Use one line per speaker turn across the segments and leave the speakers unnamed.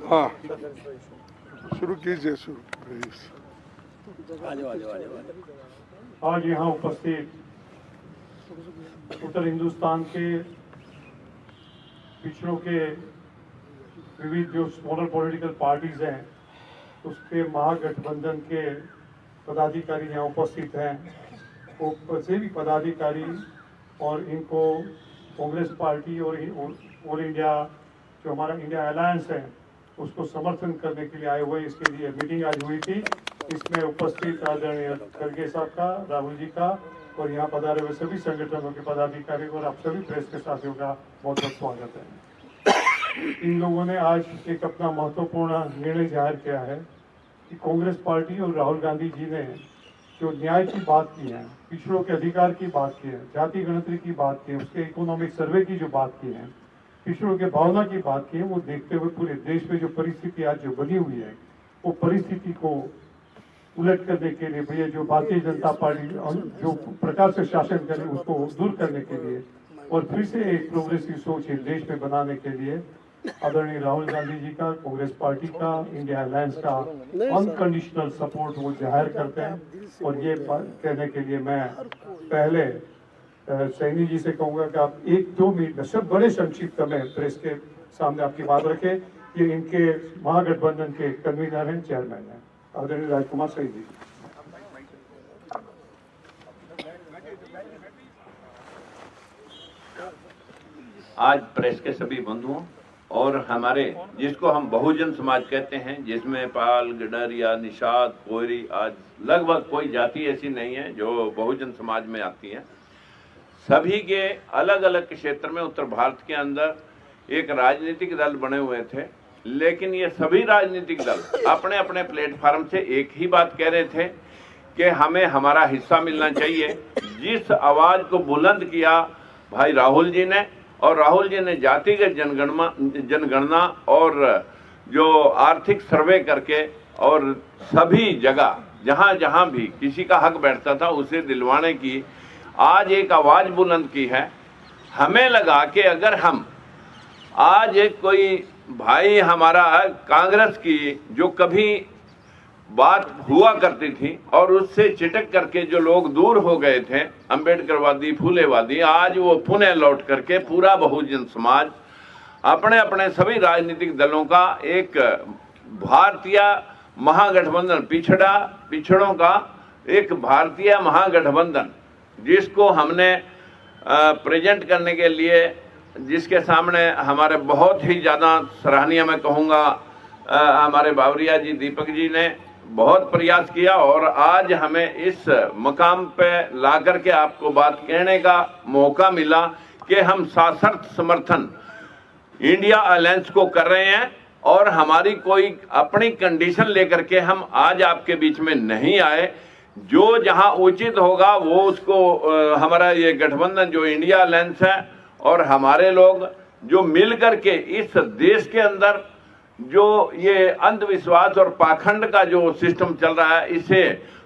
हाँ शुरू कीजिए, शुरू प्लीज।
आज यहाँ उपस्थित उत्तर हिंदुस्तान के पिछड़ों के विविध जो स्मॉलर पॉलिटिकल पार्टीज हैं उसके महागठबंधन के पदाधिकारी यहाँ उपस्थित हैं। वो सभी पदाधिकारी और इनको कांग्रेस पार्टी और ऑल इंडिया जो हमारा इंडिया अलायंस है उसको समर्थन करने के लिए आए हुए, इसके लिए मीटिंग आज हुई थी। इसमें उपस्थित आदरणीय खड़गे साहब का, राहुल जी का और यहाँ पधारे हुए सभी संगठनों के पदाधिकारी और आप सभी प्रेस के साथियों का बहुत बहुत स्वागत है। इन लोगों ने आज एक अपना महत्वपूर्ण निर्णय जाहिर किया है कि कांग्रेस पार्टी और राहुल गांधी जी ने जो न्याय की बात की है, पिछड़ों के अधिकार की बात की है, जाति गणतरी की बात की है, उसके इकोनॉमिक सर्वे की जो बात की है, पिछड़ों के भावना की बात की है, वो देखते हुए पूरे देश में जो परिस्थिति आज जो बनी हुई है वो परिस्थिति को उलट करने के लिए, भैया जो भारतीय जनता पार्टी जो प्रकार से शासन करे उसको दूर करने के लिए और फिर से एक प्रोग्रेसिव सोच इस देश में बनाने के लिए आदरणीय राहुल गांधी जी का, कांग्रेस पार्टी का, इंडिया अलायंस का अनकंडीशनल सपोर्ट वो जाहिर करते हैं। और ये कहने के लिए मैं पहले सैनी जी से कहूंगा कि आप 1-2 मिनट में सब बड़े संक्षिप्त में प्रेस के सामने आपकी बात रखें। ये इनके महागठबंधन के कन्वीनर हैं, चेयरमैन हैं, आदरणीय राजकुमार सैनी जी।
आज प्रेस के सभी बंधुओं और हमारे जिसको हम बहुजन समाज कहते हैं, जिसमें पाल, गडरिया, निषाद, कोयरी, आज लगभग कोई जाति ऐसी नहीं है जो बहुजन समाज में आती है। सभी के अलग अलग क्षेत्र में उत्तर भारत के अंदर एक राजनीतिक दल बने हुए थे, लेकिन ये सभी राजनीतिक दल अपने अपने प्लेटफार्म से एक ही बात कह रहे थे कि हमें हमारा हिस्सा मिलना चाहिए। जिस आवाज को बुलंद किया भाई राहुल जी ने, और राहुल जी ने जातिगत जनगणना और जो आर्थिक सर्वे करके और सभी जगह जहां जहां भी किसी का हक बैठता था उसे दिलवाने की आज एक आवाज बुलंद की है। हमें लगा कि अगर हम आज एक कोई भाई हमारा कांग्रेस की जो कभी बात हुआ करती थी और उससे चिटक करके जो लोग दूर हो गए थे, अंबेडकरवादी, फूलेवादी, आज वो पुनः लौट करके पूरा बहुजन समाज अपने अपने सभी राजनीतिक दलों का एक भारतीय महागठबंधन, पिछड़ों का एक भारतीय महागठबंधन जिसको हमने प्रेजेंट करने के लिए, जिसके सामने हमारे बहुत ही ज़्यादा सराहनीय मैं कहूँगा हमारे बावरिया जी, दीपक जी ने बहुत प्रयास किया और आज हमें इस मकाम पे ला करके आपको बात कहने का मौका मिला कि हम सशर्त समर्थन इंडिया अलायंस को कर रहे हैं और हमारी कोई अपनी कंडीशन लेकर के हम आज आपके बीच में नहीं आए। जो जहां उचित होगा वो उसको हमारा ये गठबंधन जो इंडिया अलायंस है और हमारे लोग जो मिल करके इस देश के अंदर जो ये अंधविश्वास और पाखंड का जो सिस्टम चल रहा है इसे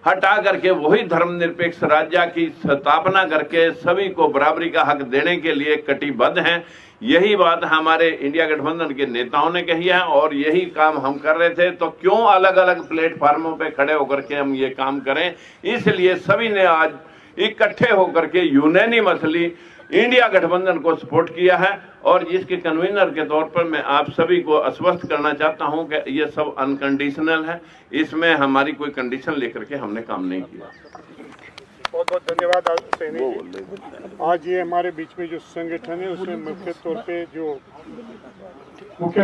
हटा करके वही धर्मनिरपेक्ष राज्य की स्थापना करके सभी को बराबरी का हक देने के लिए कटिबद्ध हैं। यही बात हमारे इंडिया गठबंधन के नेताओं ने कही है और यही काम हम कर रहे थे। तो क्यों अलग अलग प्लेटफार्मों पे खड़े होकर के हम ये काम करें, इसलिए सभी ने आज इकट्ठे होकर के यूनानिमसली इंडिया गठबंधन को सपोर्ट किया है। और जिसके कन्वीनर के तौर पर मैं आप सभी को आश्वस्त करना चाहता हूं कि ये सब अनकंडीशनल है, इसमें हमारी कोई कंडीशन लेकर के हमने काम नहीं किया।
बहुत बहुत धन्यवाद सैनी जी। आज ये हमारे बीच में जो संगठन है उसमें मुख्य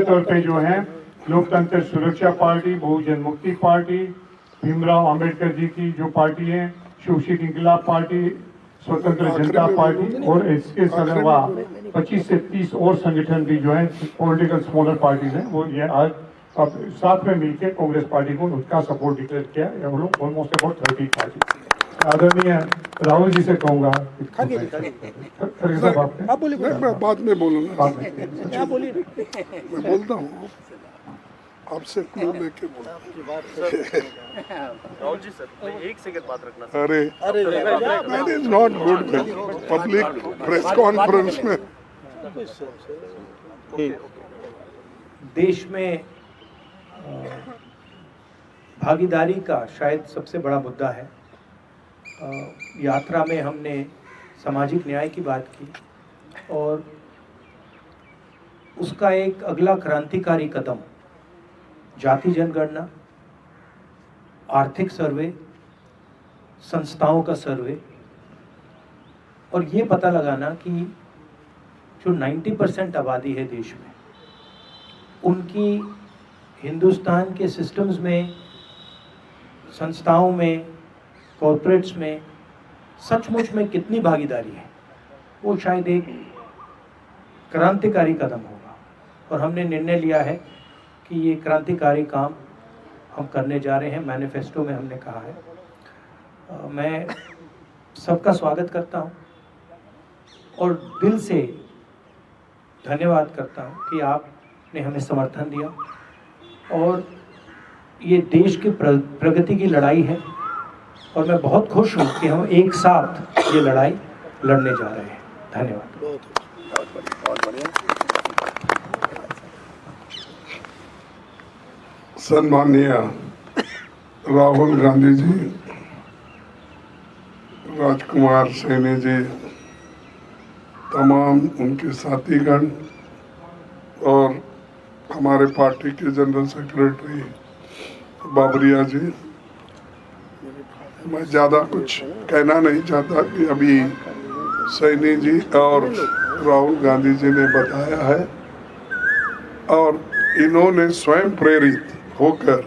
तौर पे जो है लोकतंत्र सुरक्षा पार्टी, बहुजन मुक्ति पार्टी, भीमराव अंबेडकर जी की जो पार्टी है, शिवशिक इंकलाब पार्टी, स्वतंत्र जनता पार्टी और इसके अलावा 25 से 30 और संगठन भी जो है पॉलिटिकल स्मॉलर पार्टीज हैं, वो ये आज अब साथ में मिलकर कांग्रेस पार्टी को उसका सपोर्ट डिक्लेयर किया है। हम लोग ऑलमोस्ट अबाउट 30 पार्टी। आदरणीय राहुल जी से कहूँगा,
आप बोलिए, मैं बाद में बोलूँगा, मैं बोलता हूँ आपसे क्लू लेके
राहुल जी सर, एक सेकंड बात रखना।
अरे that is not good public press conference में
देश में भागीदारी का शायद सबसे बड़ा मुद्दा है। यात्रा में हमने सामाजिक न्याय की बात की और उसका एक अगला क्रांतिकारी कदम जाति जनगणना, आर्थिक सर्वे, संस्थाओं का सर्वे और ये पता लगाना कि जो 90% आबादी है देश में, उनकी हिंदुस्तान के सिस्टम्स में, संस्थाओं में, कॉर्पोरेट्स में सचमुच में कितनी भागीदारी है, वो शायद एक क्रांतिकारी कदम होगा। और हमने निर्णय लिया है कि ये क्रांतिकारी काम हम करने जा रहे हैं। मैनिफेस्टो में हमने कहा है। मैं सबका स्वागत करता हूँ और दिल से धन्यवाद करता हूँ कि आपने हमें समर्थन दिया। और ये देश की प्रगति की लड़ाई है और मैं बहुत खुश हूँ कि हम एक साथ ये लड़ाई लड़ने जा रहे हैं। धन्यवाद।
सम्माननीय राहुल गांधी जी, राजकुमार सैनी जी, तमाम उनके साथीगण और हमारे पार्टी के जनरल सेक्रेटरी बाबरिया जी, मैं ज़्यादा कुछ कहना नहीं चाहता कि अभी सैनी जी और राहुल गांधी जी ने बताया है और इन्होंने स्वयं प्रेरित होकर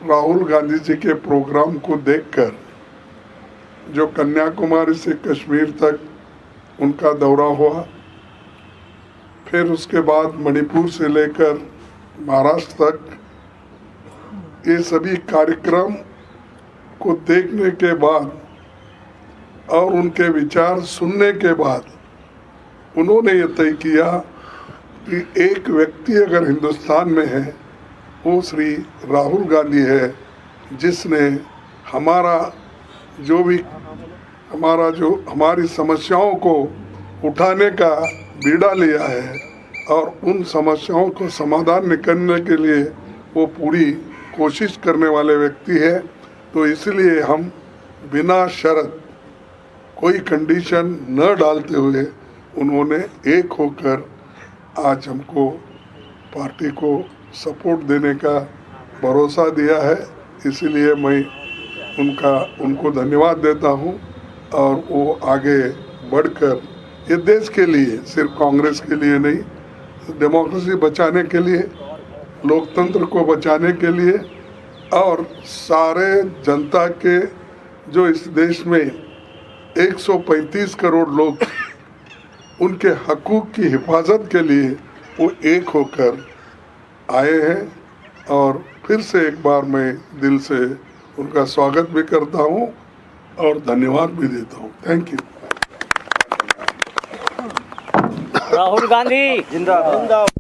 राहुल गांधी जी के प्रोग्राम को देखकर, जो कन्याकुमारी से कश्मीर तक उनका दौरा हुआ, फिर उसके बाद मणिपुर से लेकर महाराष्ट्र तक, ये सभी कार्यक्रम को देखने के बाद और उनके विचार सुनने के बाद उन्होंने ये तय किया कि एक व्यक्ति अगर हिंदुस्तान में है वो श्री राहुल गांधी है, जिसने हमारी समस्याओं को उठाने का बीड़ा लिया है और उन समस्याओं को समाधान निकालने के लिए वो पूरी कोशिश करने वाले व्यक्ति है। तो इसलिए हम बिना शर्त, कोई कंडीशन न डालते हुए उन्होंने एक होकर आज हमको, पार्टी को सपोर्ट देने का भरोसा दिया है। इसलिए मैं उनको धन्यवाद देता हूं और वो आगे बढ़कर ये देश के लिए, सिर्फ कांग्रेस के लिए नहीं, डेमोक्रेसी बचाने के लिए, लोकतंत्र को बचाने के लिए और सारे जनता के, जो इस देश में 135 करोड़ लोग, उनके हकूक़ की हिफाजत के लिए वो एक होकर आए हैं। और फिर से एक बार मैं दिल से उनका स्वागत भी करता हूं और धन्यवाद भी देता हूं। Thank you.
राहुल गांधी जिंदाबाद।